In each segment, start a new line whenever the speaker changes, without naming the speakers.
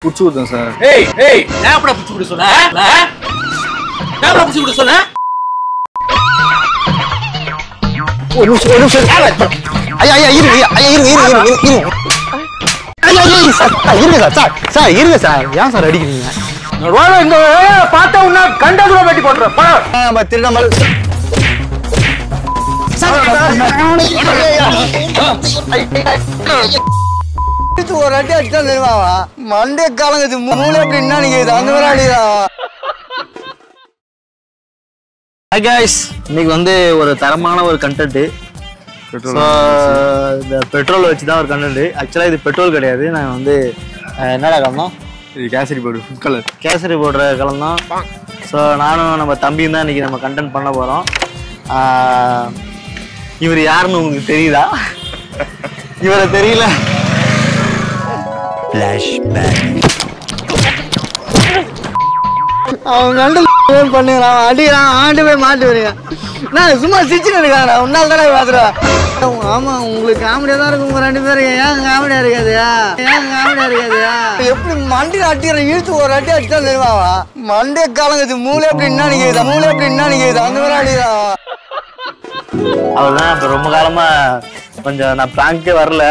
புடிச்சு கொடுத்தேன் சார்.
நான் அப்படி புடிச்சு கொடுக்க சொன்னேன். நான் அப்படி புடிச்சு கொடுக்க சொன்னேன்.
ஒரு நிமிஷம் ஐயா இருங்க சார் இருங்க சார். ஏன் சார் அடிக்கிறீங்க?
இந்த பார்த்தா உன்ன கண்டதுல வெட்டி போட்டுறேன்.
திருடாமல் ஒரு அடி அடிச்சா தெரியுமாவா? மண்டே காலங்குது மூளை அப்படின்னா நீங்க அந்த மாதிரி அடிதான். Hi guys, இன்னைக்கு வந்து ஒரு தரமான ஒரு கண்டென்ட். இந்த பெட்ரோல் வச்சு தான் ஒரு கண்டென்ட். ஆக்சுவலாக இது பெட்ரோல் கிடையாது. நாங்கள் வந்து என்னடா கலந்தோம்? இது kesari powder, food colour kesari powder கலந்தோம். ஸோ நானும் நம்ம தம்பியும் தான் இன்னைக்கு நம்ம கண்டென்ட் பண்ண போகிறோம். இவர் யாருன்னு உங்களுக்கு தெரியுதா? இவரை தெரியல. அவங்க பண்ணுறான், அடிக்கிறான், ஆண்டு போய் மாட்டு வரீங்க. நான் சும்மா சிரிச்சுன்னு இருக்காங்க. உன்னால தானே பார்த்துருவேன். ஆமா, உங்களுக்கு காமெடியா தான் இருக்கும். உங்க ரெண்டு பேரும் ஏன் காமெடியா இருக்காதுயா? எப்படி மண்டியில் அடிக்கிற இழுத்து ஒரு அடி அடிச்சா தெரியுமாவா? மண்டே காலங்குது மூளை அப்படின்னா நீங்க அந்த மாதிரி அடிக்கிறான். அவர்தான் இப்ப ரொம்ப காலமா கொஞ்சம் நான் பிராங்கே வரல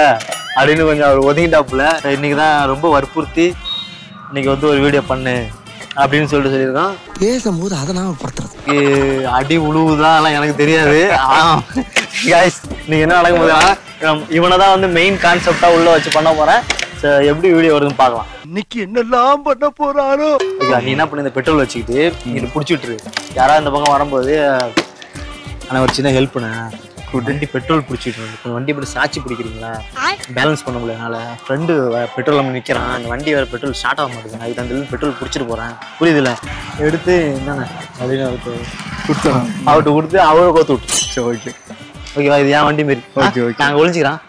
அப்படின்னு கொஞ்சம் அவர் ஒதுங்கிட்டாப்புல. இன்னைக்கு தான் ரொம்ப வற்புறுத்தி இன்னைக்கு வந்து ஒரு வீடியோ பண்ணு அப்படின்னு சொல்லிட்டு சொல்லியிருக்கோம். பேசும்போது அதை நான் படுத்துறது அடி உழுவுதான் எனக்கு தெரியாது. நீங்க என்ன நடக்கும் போது இவனை தான் வந்து மெயின் கான்செப்டா உள்ள வச்சு பண்ண போறேன். எப்படி வீடியோ வருதுன்னு பாக்கலாம். இன்னைக்கு என்னெல்லாம் பண்ண போறாரோ. நீ என்ன பண்ணி இந்த பெட்ரோல் வச்சுக்கிட்டு இங்க பிடிச்சிட்டு யாராவது இந்த பக்கம் வரும்போது ஆனா ஒரு சின்ன ஹெல்ப் பண்ண வண்டி பெட்ரோல் பிடிச்சிட்டு கொஞ்சம் வண்டி இப்படி சாட்சி பிடிக்கிறீங்களா? பேலன்ஸ் பண்ண முடியல. என்னால ஃப்ரெண்டு பெட்ரோல் நம்ம நிற்கிறான். அந்த வண்டி வேறு பெட்ரோல் ஸ்டார்ட் ஆக மாட்டேங்குது. அதுக்கு அந்த பெட்ரோல் பிடிச்சிட்டு போகிறேன். புரியுதுல்ல? எடுத்து என்னண்ணே அப்படின்னு அவருக்கு கொடுத்தோம். அவர்கிட்ட கொடுத்து அவரை கோத்து விட்டு. சரி ஓகே ஓகேவா? இது ஏன் வண்டி மாரி. ஓகே ஓகே நாங்கள் ஒழிஞ்சிக்கிறான்.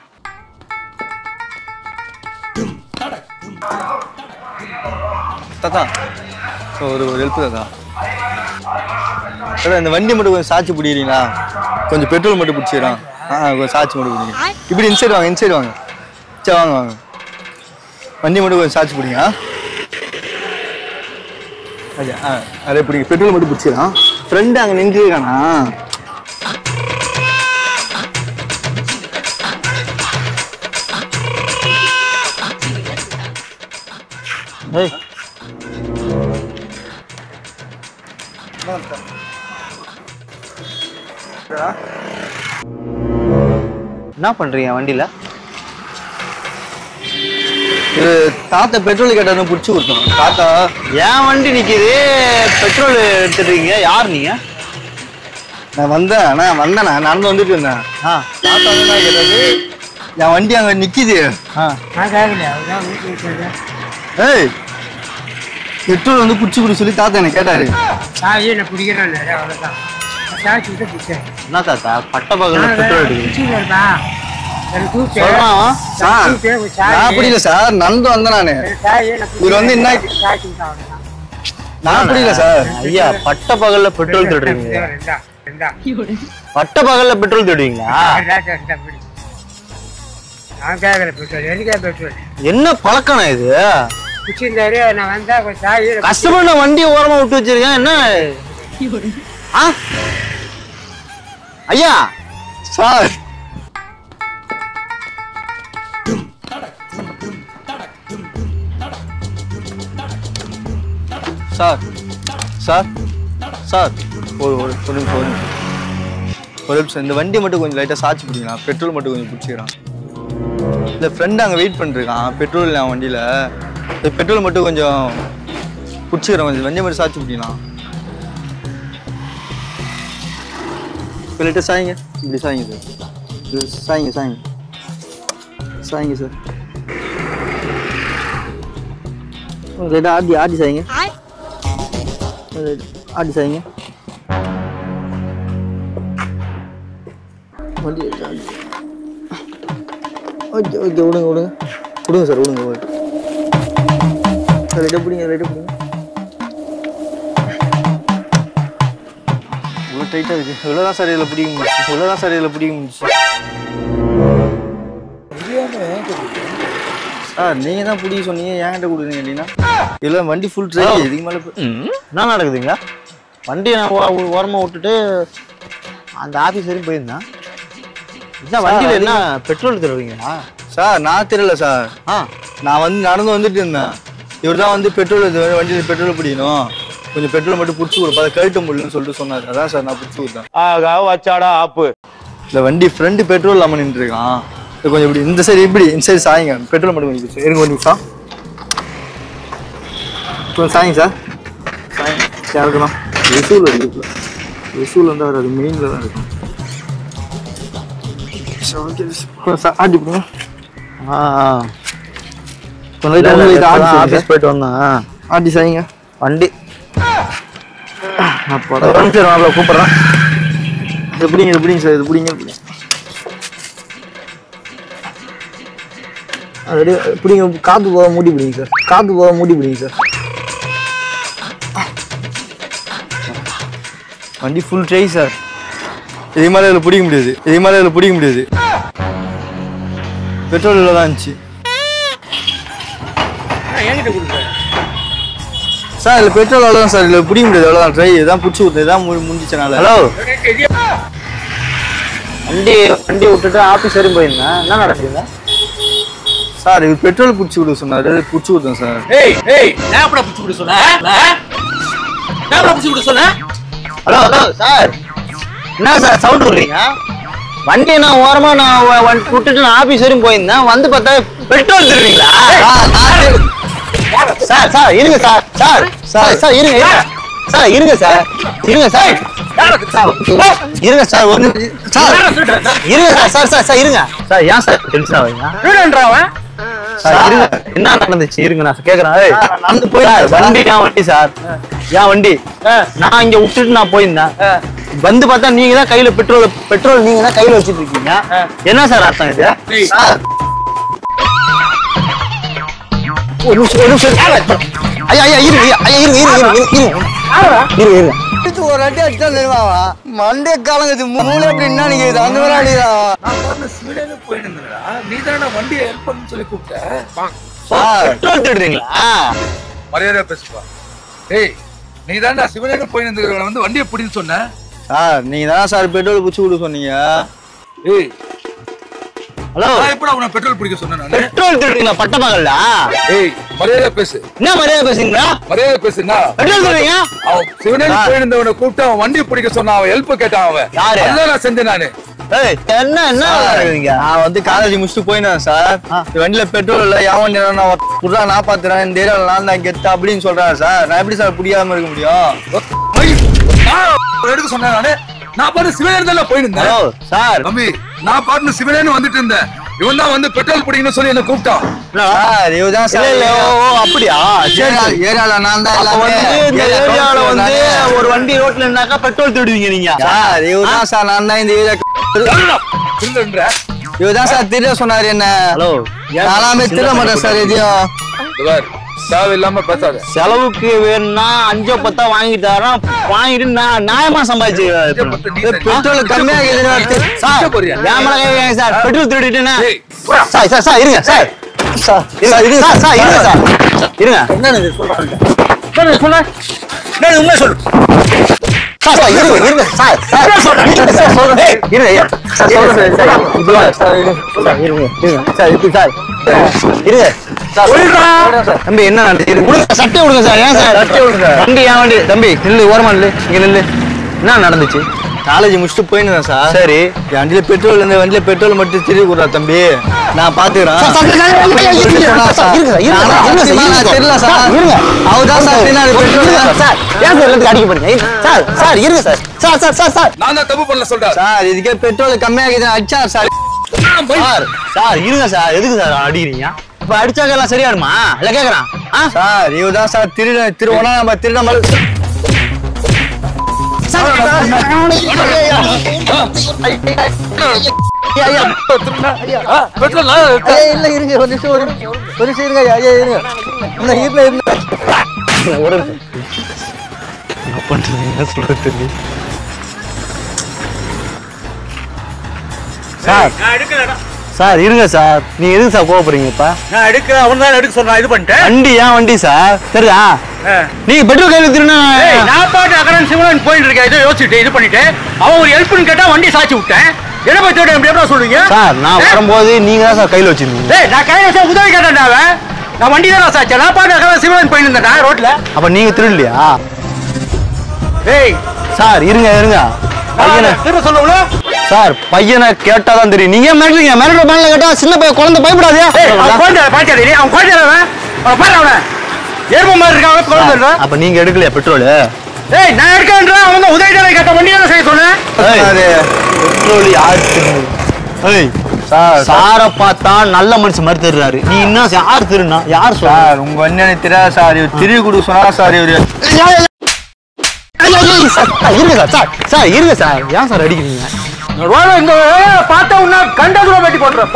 தாத்தா ஒரு ஹெல்ப் தாத்தா. இந்த வண்டி மட்டும் கொஞ்சம் சாட்சி பிடிக்கிறீங்களா? கொஞ்சம் பெட்ரோல் மட்டும் பிடிச்சிடறான். கொஞ்சம் சாட்சி மட்டும் பிடிங்க. இப்படி இன்சைடு வாங்க. சரி வாங்க. வண்டி மட்டும் கொஞ்சம் சாட்சி பிடிங்க. அதே பிடிங்க. பெட்ரோல் மட்டும் பிடிச்சிடறான். ஃப்ரெண்டு அங்கே நின்றுருக்கானா? என்ன பண்றீங்க வண்டியில? இது தாத்தா பெட்ரோல் கேட்டாரு, பிடிச்சி கொடுத்தோம். தாத்தா ஏன் வண்டி நிக்குது, பெட்ரோல் எடுத்துட்டீங்க? யார் நீங்க? நான் வந்தேன் நடந்து வந்துட்டு இருந்தேன். தாத்தா வந்து கேட்டாரு, என் வண்டி அங்க நிக்குது. ஏய் பெட்ரோல் வந்து பிடிச்சி குடி சொல்லி தாத்தா என்ன கேட்டாரு. என்ன தாத்தா பட்ட பகல்ல பெட்ரோல் எடுக்கிறீங்க? அப்படி இல்ல சார், நடந்து வந்தேன் நானு. இவர் வந்து என்ன நான் அப்படி இல்ல சார். ஐயா பட்ட பகல்ல பெட்ரோல் தேடுறீங்க? பட்ட பகல்ல பெட்ரோல் தேடுவீங்களா? என்ன பழக்கம் இது? கஷ்டப்பட வண்டியை ஓரமா விட்டு வச்சிருக்கேன். என்ன ஐயா சார்? சார் சார் சார் ஒரு நிமிஷம். இந்த வண்டியை மட்டும் கொஞ்சம் லைட்டாக சாட்சி பிடிக்கலாம். பெட்ரோல் மட்டும் கொஞ்சம் பிடிச்சிக்கிறான். இல்லை ஃப்ரெண்டு அங்கே வெயிட் பண்ணிருக்கான். பெட்ரோல் இல்லை வண்டியில். பெட்ரோல் மட்டும் கொஞ்சம் பிடிச்சிக்கிறேன். கொஞ்சம் வண்டியை மட்டும் சாட்சி பிடிக்கலாம். இப்போ லைட்டாக சாய்ங்க. இப்படி சாய்ங்க சார். சாய்ங்க சார். லைட்டாக ஆடி சாய்ங்க. ஆடி சாய்ங்க. வண்டி ஓகே விடுங்க சார். லைட்டாக பிடிங்க. இவ்வளோ டைட்டாக இருக்கு. இவ்வளோதான் சார் இதில் பிடிக்க முடிச்சு. சார் நீங்க தான் பிடிக்க சொன்னீங்க, என்கிட்ட கொடுக்குறீங்க இல்லைன்னா இல்லை வண்டி ஃபுல் ட்ரை இதுக்கு மேலே
என்ன நடக்குதுங்க? வண்டியை நான் ஓரமாக விட்டுட்டு அந்த ஆஃபீஸ் வரையும் போயிருந்தேன். இதான் வண்டியில் என்ன பெட்ரோல் தருவீங்களா?
சார் நான் தெரியல சார். நான் வந்து நடந்து வந்துட்டு இருந்தேன். இவர் தான் வந்து பெட்ரோல் வண்டியில் பெட்ரோல் பிடிக்கணும், கொஞ்சம் பெட்ரோல் மட்டும் பிடிச்சி கொடுப்பா, அதை கழட்ட முடியலன்னு சொல்லிட்டு சொன்னார். அதான் சார் நான் பிடிச்சி கொடுத்தேன்.
வச்சாடா ஆப்பு.
இல்லை வண்டி ஃப்ரெண்டு பெட்ரோல் இல்லாமல் நின்றுருக்கான். இது கொஞ்சம் இப்படி இந்த சைடு இப்படி இந்த சைடு சாய்ங்க, பெட்ரோல் மட்டும் கொஞ்சம் இருங்க ஒரு நிமிஷம். கொஞ்சம் சாய்ங்க சார். சாய்ங்க இருக்கலாம். விசூல் இருக்குல்ல, விசூல் வந்து அவர் அது மெயினில் தான் இருக்கும். ஆட்டி போடுங்க.
ஆஃபீஸ் போயிட்டு வந்தேன்.
ஆட்டி சாய்ங்க
வண்டி
கூப்பிட்றேன். இது பிடிங்க, இது பிடிங்க சார், இது பிடிங்க அது பிடிங்க. காற்று போக மூடி பிடிங்க சார், காற்று போக மூடி பிடிங்க சார். வண்டி ஃபுல் ட்ரை சார். இதே மாதிரி இதில் பிடிக்க முடியாது, இதே மாதிரி இதில் பிடிக்க முடியாது. பெட்ரோல் இல்லை தான் இருந்துச்சு சார். இல்லை பெட்ரோல் அவ்வளோதான் சார், இல்லை பிடிக்க முடியாது, அவ்வளோதான். ட்ரை இதான் பிடிச்சி கொடுத்தது, இதான் முடிஞ்சிச்சனால.
ஹலோ, வண்டி விட்டுட்டு ஆஃபீஸ் வரையும் போயிருந்தேன். என்ன நடக்குதுங்க
சார்? இவர் பெட்ரோல் பிடிச்சி கொடுக்க சொன்னார், பிடிச்சி கொடுத்தேன் சார்.
ஹலோ ஹலோ சார், என்ன சார் சவுண்ட் விடுறீங்க? வண்டியை நான் ஓரமா நான் விட்டுட்டு நான் ஆபீஸ் வரையும் போயிருந்தேன். வந்து பார்த்தா பெட்ரோல் தருவீங்களா? சார் சார் இருங்க சார். சார் சார் சார் இருங்க சார், இருங்க சார், இருங்க சார், இருங்க சார், ஒன்று சார் இருங்க சார். சார் சார் இருங்க சார். ஏன் சார் டென்ஷன் ஆகுங்க? சார் இருங்க, என்ன நடந்துச்சு இருங்க நான் கேக்குறேன். நடந்து போய் வண்டி என் வண்டி சார், என் வண்டி. நான் இங்க விட்டுட்டு நான் போயிருந்தேன். வந்து பார்த்தா நீங்க தான் கையில பெட்ரோல் நீங்க தான் கையில வச்சுட்டு இருக்கீங்க. என்ன சார் அர்த்தம் இது? ஒரு நிமிஷம் ஐயா ஐயா இருங்க ஐயா இருங்க இருங்க இருங்க இருங்க இருங்க.
ஒரு அடி அடிச்சா தெரியுமாவா? மண்டே காலங்க மூணு அப்படி என்ன நீங்க அந்த மாதிரி அடிக்கிறா?
நீ தானே வண்டியை ஹெல்ப் பண்ணு சொல்லி கூப்பிட்ட.
பெட்ரோல் தேடுறீங்களா?
மரியாதை பேசுப்பா. ஏய், நீ தானே சிவனேன்னு போயிட்டு வந்து வண்டியை பிடின்னு சொன்ன.
சார் நீங்க தான் சார் பெட்ரோல் பிடிச்சி கொடுக்க சொன்னீங்க.
ஏய்
ஹலோ,
எப்படா உன பெட்ரோல் பிடிக்க சொன்னேன் நானு?
பெட்ரோல் தேடுறீங்களா பட்டமகள்ல?
ஏய் மரியாதை பேசு.
என்ன மரியாதை பேசுறீங்களா?
மரியாதை பேசுனா
பெட்ரோல் தேடுறீங்க?
அவன் சிவனேன்னு போயிருந்தவனை கூப்பிட்டு அவன் வண்டியை பிடிக்க சொன்னான். அவன் ஹெல்ப் கேட்டான். அவன்
யாரு?
அதான் நான் செஞ்சேன் நானு.
என்ன என்ன
நான் வந்து காலேஜ் முடிச்சுட்டு போயினேன் சார். வண்டியில பெட்ரோல் இல்ல, யாவன் நான் பாத்துறேன், இந்த ஏரியாவில் நான் தான் கெத்த அப்படின்னு சொல்றாரு சார். நான் எப்படி சார் பிடிக்காம இருக்க முடியும்?
எடுக்க சொன்னேன் நானு. நான் பாட்டு சிவனேன்னு தான் போயிருந்தேன்
சார்.
தம்பி, நான் பாட்டு சிவனேன்னு வந்துட்டு இருந்தேன். இவன் தான் வந்து பெட்ரோல் பிடிக்கணும்னு சொல்லி என்ன கூப்பிட்டான்.
சார் இவதான் சார்.
அப்படியா?
ஏரியால நான் தான்
ஏரியால வந்து ஒரு வண்டி ரோட்ல இருந்தாக்கா பெட்ரோல் தேடுவீங்க நீங்க?
சார் இவதான் சார், நான் தான் இந்த ஏரியா. இவதான் சார் திருட சொன்னாரு என்ன.
ஹலோ,
நானாமே திருட மாட்டேன் சார் எதையும்.
தேவையில்லாம பேசாத.
செலவுக்கு வேணும்னா 5-10 வாங்கிட்டாராம். வாங்கிட்டு நான் நியாயமா சம்பாதிச்சு
பெட்ரோல் கம்மியாகுது
சார். சார் பெட்ரோல் திருடிட்டேன்னா சார் சார் சார் இருங்க சார். சார் இருங்க சார். சார் இருங்க சார், இருங்க.
என்னன்னு
சொல்ல உண்மை சொல்லு சார். சார் இருங்க இருங்க சார். சார் சொல்றேன் இருங்க ஐயா. சார் சொல்றேன் சார். சார் இருங்க இருங்க சார். இப்படி சார் இருங்க. தம்பி என்ன சட்டை விடுங்க சார். ஏன் சார் சட்டை விடுங்க? வண்டி ஏன் வண்டி? தம்பி நில்லு, ஓரமா நில்லு, இங்க நில்லு. என்ன நடந்துச்சு?
காலேஜ் முடிச்சுட்டு போயினேன் சார்.
சரி,
வண்டியில பெட்ரோல் இந்த வண்டியில பெட்ரோல் மட்டும் திருடி கொடுறா தம்பி, நான் பாத்துக்கிறேன். தெரியல சார். அவதான் சார்
அடிக்க போறீங்க சார். சார் இருங்க sir. Sir sir sir sir
நான் தான் தப்பு பண்ணல சொல்றேன்
சார். இதுக்கே பெட்ரோல் கம்மியாகுது அடிச்சா சார்.
சார் சார் இருங்க சார். எதுக்கு சார் அடிக்கிறீங்க? இப்ப அடிச்சாக்க எல்லாம் சரியாடுமா? இல்ல கேக்குறான்
சார். இவதான் சார் திருவனா நம்ம திருட மாதிரி. இல்ல இருங்க ஒரு நிமிஷம், ஒரு நிமிஷம் இருங்க ஐயா, இருங்க. இந்த வீட்டுல இருந்து
என்ன பண்றீங்க சொல்றது தெரியல சார். சார் இருங்க சார், நீங்க எதுக்கு சார் கோவப்படுறீங்க இப்ப?
நான் எடுக்க அவன் தான் எடுக்க சொன்னான், இது பண்ணிட்டேன்.
வண்டி ஏன் வண்டி சார்? சரியா? நீங்க பெட்ரோல் கையில் திருநா
நான் பாட்டு அகரன் சிவன் போயிட்டு இருக்கேன், இதை யோசிச்சுட்டு இது பண்ணிட்டு அவன் ஒரு ஹெல்ப்னு கேட்டா வண்டி சாச்சி விட்டேன். என்ன போய் தேட எப்படி சொல்லுவீங்க
சார்? நான் வரும்போது நீங்க தான் சார் கையில் வச்சிருந்தீங்க.
நான் கையில வச்சா உதவி கேட்டேன், நான் வண்டி தான் சாச்சேன். நான் பாட்டு அகரன் சிவன் போயிட்டு இருந்தேன் ரோட்ல.
அப்ப நீங்க திருடலையா?
ஏய்
சார் இருங்க இருங்க, பையனை
திரும்ப சொல்லுவல
சார், பையனை கேட்டாதான் தெரியும். நீங்க மிரட்டுறீங்க, மிரட்டுற பேன்ல கேட்டா சின்ன பையன் குழந்தை பயப்படாதே.
அவன் குழந்தை பாய்ச்சாடி, அவன் குழந்தை அவன் பாரு, அவனை ஏர்ம மாதிரி இருக்கான் குழந்தை.
அப்ப நீங்க எடுக்கலையா பெட்ரோல்?
ஏய் நான் எடுக்கன்றா, அவன் தான் உதவி தேட கேட்ட வண்டி தான் செய்ய சொன்னேன்.
பெட்ரோல் யாரு திருடு? ஏய் சார், சாரை பார்த்தா நல்ல மனுஷன் மாதிரி தெரிறாரு. நீ இன்னும் யார் திருடுனா? யார் சார்? உங்க அண்ணனை தெரியாத சார், இவர் திரு குடு சொன்னா சார். இவரு இருங்க சார், சார் சார் இருங்க சார், ஏன் சார் அடிக்கிறீங்க?
இந்த பார்த்தா உன்ன கண்ட தூரம் வெட்டி போட்டுறேன்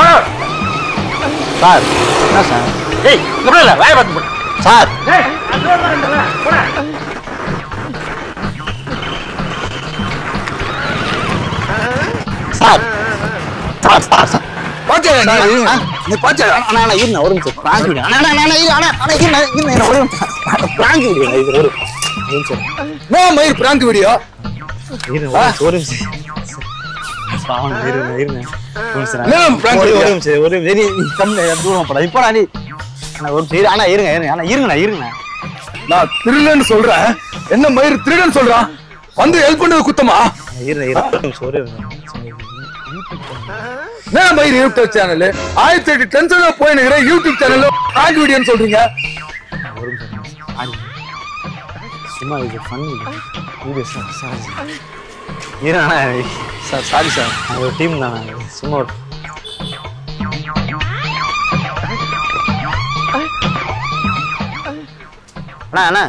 சார். என்ன சார்?
ஏய் இல்ல வாய பார்த்து போடு
சார்.
ஏய் போடா.
சார் சார் சார் சார்
பாத்தியா நீ பாத்தியா?
அண்ணா இருங்க ஒரு நிமிஷம், பிராங்க் வீடியோ. அண்ணா அண்ணா இருங்க, அண்ணா அண்ணா இருங்க ஒரு நிமிஷம், பிராங்க் வீடியோ இது ஒரு நிமிஷம்.
நான் மயிர் பிராங்க் வீடியோ
இருங்க ஒரு நிமிஷம். பாவம் இருங்க இருங்க ஒரு நிமிஷம். ஒரு நிமிஷம் ஒரு நிமிஷம். நீ கம்மி தூரம் போடா இப்போ. நீ அண்ணா ஒரு நிமிஷம். அண்ணா இருங்க இருங்க, அண்ணா இருங்கண்ணா இருங்கண்ணா.
நான் திருடன்னு சொல்றேன், என்ன மயிர் திருடன்னு சொல்றான்? வந்து ஹெல்ப் பண்ணது குத்தமா?
இருங்க இருங்க ஒரு நிமிஷம் ஒரு நிமிஷம்.
நான் மயிர் யூடியூப் சேனல் 1008 டென்ஷன்ல போய் நிக்கிறேன். யூடியூப் சேனல்ல பிராங்க் வீடியோன்னு சொல்றீங்க.
ஒரு நிமிஷம் சும்மா இது ஃபன் வீடியோ சார். சாரி இருண்ணா சார், சாரி சார், ஒரு டீம் தான் சும்மா ஒரு அண்ணா அண்ணா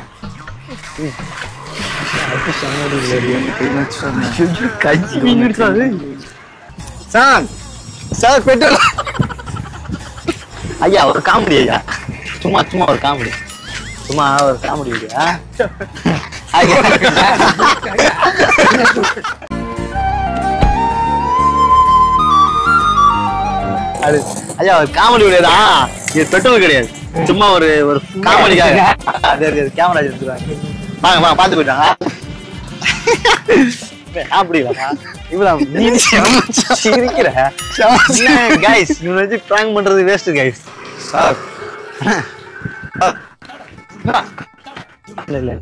சார் சார் பெட்ரோல்
ஐயா ஒரு காமெடி ஐயா, சும்மா சும்மா ஒரு காமெடி, சும்மா ஒரு காமெடி ஐயா. ஐயா ஒரு காமெடி கிடையாதான், இது பெட்ரோல் கிடையாது, சும்மா ஒரு ஒரு காமெடிக்காக கேமரா எடுத்துருவாங்க. வாங்க வாங்க பார்த்து போயிட்டாங்க. அப்படிங்களா இவ்வளவு நீ இருக்கிற கைஸ், இவனை வச்சு பிராங்க் பண்றது வேஸ்ட் கைஸ்.
சார்
இல்ல இல்ல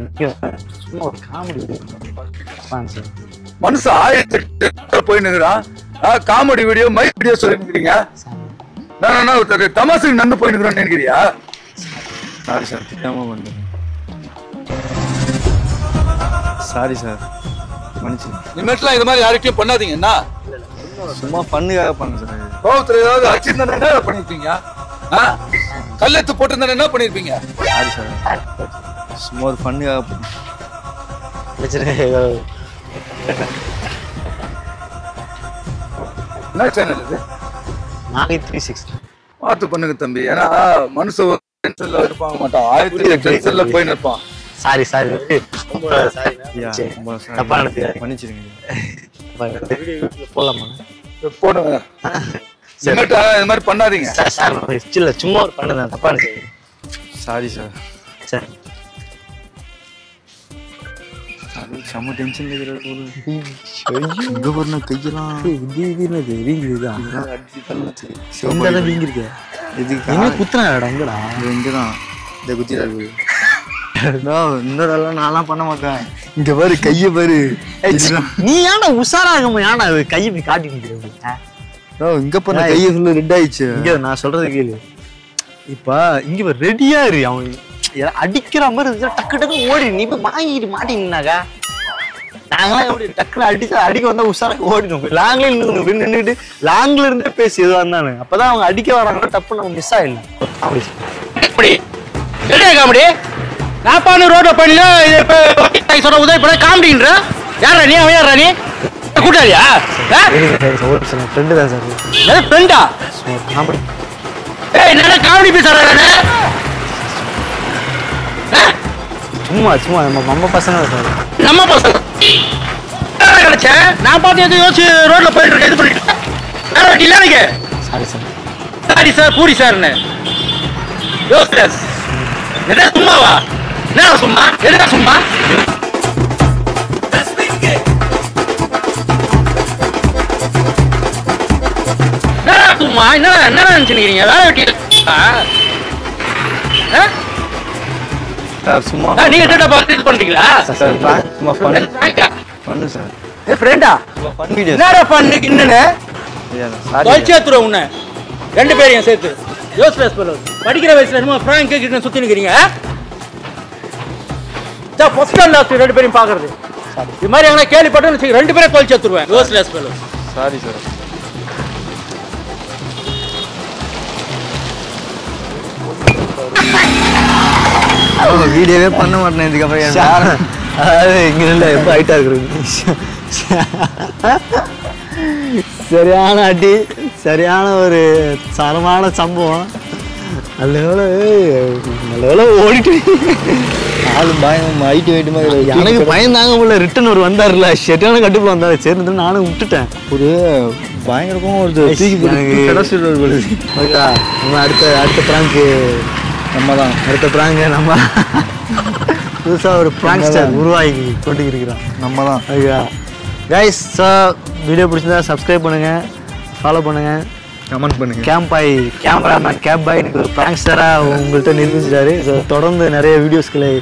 சும்மா ஒரு காமெடி
மனுஷன் 1008 போய் நிக்கிறான். காமெடி வீடியோ மைக் வீடியோ சொல்லிருக்கீங்க. நான் தமாசுக்கு நன்னு போய் நிக்கிறேன்னு நினைக்கிறியா?
சாரி சார், தெரியாம பண்ணேன். சாரி சார், மன்னிச்சு.
இனிமேட்லாம் இது மாதிரி யார்கிட்டயும் பண்ணாதீங்க. என்ன
சும்மா பண்ணுக்காக பண்ண சார்.
கோவத்துல ஏதாவது அடிச்சிருந்தா என்ன பண்ணிருப்பீங்க? கல்லெத்து போட்டிருந்தா என்ன பண்ணிருப்பீங்க?
சாரி சார், சும்மா ஒரு பண்ணுக்காக பண்ண.
என்ன சேனல் இது?
நாளை 360
பார்த்து பண்ணுங்க தம்பி. ஏன்னா மனுஷன் டென்ஷன்ல இருப்பாங்க மாட்டான், 1008 டென்ஷன்ல போய் நிற்பான்.
சாரி சாரி
தப்பா மன்னிச்சிருங்க.
போலாமா?
போடுங்க. இது மாதிரி பண்ணாதீங்க
சார். இல்ல சும்மா ஒரு பண்ணுதான், தப்பா நினைச்சு.
Sorry sir.
சரி
செம்ம டென்ஷன்ல இருக்கிற இங்க போறனா கையெல்லாம் வீங்கிருக்கு. இதுக்கு குத்துறாடா எங்கடா? இங்கதான் இந்த குத்திரா இருக்கு. இன்னொரு நான்லாம் பண்ண மாட்டேன். இங்க பாரு கைய பாரு.
நீ ஏன்டா உஷாராகமா ஏன்டா கையை போய் காட்டி நிக்கிறது?
இங்க பண்ண கைய ஃபுல்லா ரெட் ஆயிடுச்சு.
இங்க நான் சொல்றது கேளு. இப்ப இங்க ரெடியா இரு, அவன் அடிக்கிற மாதிரி டக்கு டக்கு ஓடி நீ போய் வாங்கிட்டு மாட்டீங்கன்னாக்கா நாங்களாம் எப்படி டக்குனு அடிக்க வந்தா உஷாராக ஓடிடும். லாங்ல நின்றுட்டு லாங்ல இருந்தே பேசி எதுவா இருந்தானு அப்பதான் அவங்க அடிக்க வராங்க, தப்பு நம்ம மிஸ் ஆயிடலாம்.
அப்படி காமெடி நான் பானு ரோட்ல பண்ணல சொல்ற உதவி பண்ண காமெடின்ற யாரா நீ? அவன் யாரா நீ? கூட்டாளியா?
ஃப்ரெண்டு தான் சார்.
ஃப்ரெண்டா?
காமெடி.
ஏய் என்ன காமெடி பேசுறானே?
சும்மா சும்மா நம்ம பசங்க சார்.
நம்ம பசங்க கிடைச்சேன் நான் பார்த்து எதுவும் யோசிச்சு ரோட்ல போயிட்டு இருக்கேன். இது பண்ணிட்டு இல்ல எனக்கு
sorry sir.
Sorry sir puri சார்னு யோசிஸ் என்ன சும்மாவா? என்ன சும்மா? என்ன சும்மா? சும்மா என்ன நினைச்சுக்கிறீங்க? வேலை வெட்டி
சார் சும்மா
நீங்க டேட்டா பார்த்து பண்றீங்களா?
சார் சும்மா பண்ணு சார்.
ஃப்ரெண்டா
ஃபன் வீடியோ.
என்னடா பண்ணு இன்னுன்னு
சாரி
தொலைச்சேத்துறோம் உன்னை ரெண்டு பேரையும் சேர்த்து யோசிஸ் படிக்கிற வயசுல என்னமோ ஃப்ராங்க் கிட்ட சுத்தி நிக்கிறீங்க. ஃபர்ஸ்ட் அண்ட் லாஸ்ட் ரெண்டு பேரையும் பாக்குறது இது மாதிரி எங்கன்னா கேள்விப்பட்டு ரெண்டு பேரும் தொலைச்சேத்துருவேன். யோசிஸ்
சாரி சார். வீடியோவே பண்ண மாட்டேன் இதுக்கப்புறம்.
அதாவது இங்க இல்லை எப்போ ஹைட்டா இருக்கிறது. சரியான அடி, சரியான ஒரு சரமான சம்பவம். நல்ல ஓடிட்டு
ஆளு பயம் ஹைட்டு வெயிட்டு மாதிரி.
எனக்கு பயம் தாங்க முடியல. ரிட்டன் ஒரு வந்தார்ல, ஷெட்டான கட்டுப்புல வந்தாரு. சரி நானும் விட்டுட்டேன்.
ஒரு பயங்கரமா ஒரு தூக்கி போட்டு.
ஓகே, நம்ம அடுத்த பிராங்க்
நம்ம தான்.
அடுத்த பிராங்க் நம்ம புதுசாக ஒரு பிராங்க்ஸ்டர் உருவாகி கொண்டு இருக்கிறோம்.
நம்ம தான்.
ஓகே கைஸ், ஸோ வீடியோ பிடிச்சிருந்தா சப்ஸ்கிரைப் பண்ணுங்கள், ஃபாலோ பண்ணுங்கள்,
கமெண்ட் பண்ணுங்க.
கேமராமேன் கேப் பாய் எனக்கு ஒரு பிராங்க்ஸ்டராக உங்கள்கிட்ட நிரூபிச்சிட்டாரு. ஸோ தொடர்ந்து நிறைய வீடியோஸ்களை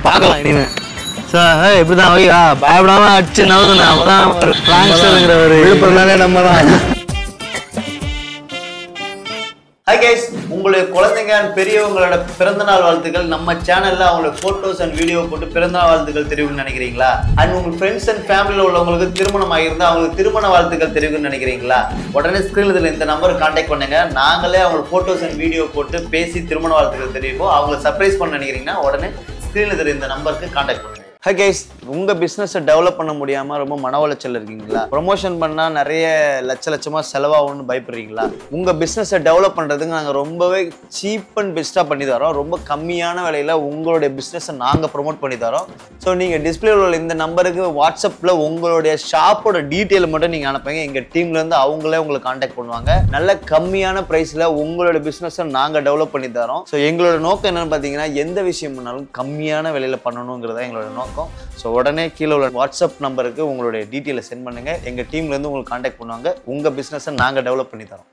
பார்க்கலாம் இனிமேல். ஸோ இப்படி தான் ஓகேவா, பயப்படாமல் அடிச்சு நவுதுண்ணா. அப்போதான் ஒரு பிராங்க்ஸ்டருங்கிற ஒரு
விழுப்புரம்னாலே நம்ம தான்.
ஹாய் கைஸ், உங்களுடைய குழந்தைங்க அண்ட் பெரியவங்களோட பிறந்தநாள் வாழ்த்துக்கள் நம்ம சேனல்ல அவங்களோட போட்டோஸ் அண்ட் வீடியோ போட்டு பிறந்தநாள் வாழ்த்துக்கள் தெரிவிக்கணும்னு நினைக்கிறீங்களா? அண்ட் உங்க ஃப்ரெண்ட்ஸ் அண்ட் ஃபேமிலியில் உள்ளவங்களுக்கு திருமணம் ஆகியிருந்தா அவங்களுக்கு திருமண வாழ்த்துக்கள் தெரிவிக்கணும்னு நினைக்கிறீங்களா? உடனே ஸ்கிரீன்ல இந்த நம்பருக்கு கான்டாக்ட் பண்ணுங்க. நாங்களே அவங்களோட போட்டோஸ் அண்ட் வீடியோ போட்டு பேசி திருமண வாழ்த்துக்கள் தெரிவிப்போம். அவங்களை சர்ப்ரைஸ் பண்ண நினைக்கிறீங்கன்னா உடனே ஸ்கிரீன்ல இந்த நம்பருக்கு கான்டாக்ட் பண்ணுங்க. ஹை கைஸ், உங்க பிசினஸை டெவலப் பண்ண முடியாம ரொம்ப மன உளைச்சல் இருக்கீங்களா? ப்ரொமோஷன் பண்ணா நிறைய லட்சமா செலவாகும்னு பயப்படுறீங்களா? உங்க பிசினஸை டெவலப் பண்றதுக்கு நாங்க ரொம்பவே சீப் அண்ட் பெஸ்டா பண்ணி தரோம். ரொம்ப கம்மியான விலையில உங்களுடைய பிசினஸை நாங்க ப்ரொமோட் பண்ணி தரோம். ஸோ நீங்க டிஸ்பிளேல உள்ள இந்த நம்பருக்கு வாட்ஸ்அப்ல உங்களுடைய ஷாப்போட டீட்டெயில் மட்டும் நீங்க அனுப்புங்க. எங்க டீம்ல இருந்து அவங்களே உங்களுக்கு கான்டாக்ட் பண்ணுவாங்க. நல்ல கம்மியான பிரைஸ்ல உங்களோட பிசினஸை நாங்க டெவலப் பண்ணி தரோம். ஸோ எங்களோட நோக்கம் என்னன்னு பாத்தீங்கன்னா, எந்த விஷயம் பண்ணாலும் கம்மியான விலையில பண்ணணுங்கிறதா எங்களோட நோக்கம். ஸோ உடனே கீழே உள்ள வாட்ஸ்அப் நம்பருக்கு உங்களுடைய டீட்டெயிலை சென்ட் பண்ணுங்க. எங்க டீம்ல இருந்து உங்களுக்கு கான்டாக்ட் பண்ணுவாங்க. உங்க பிசினஸை நாங்க டெவலப் பண்ணி தரோம்.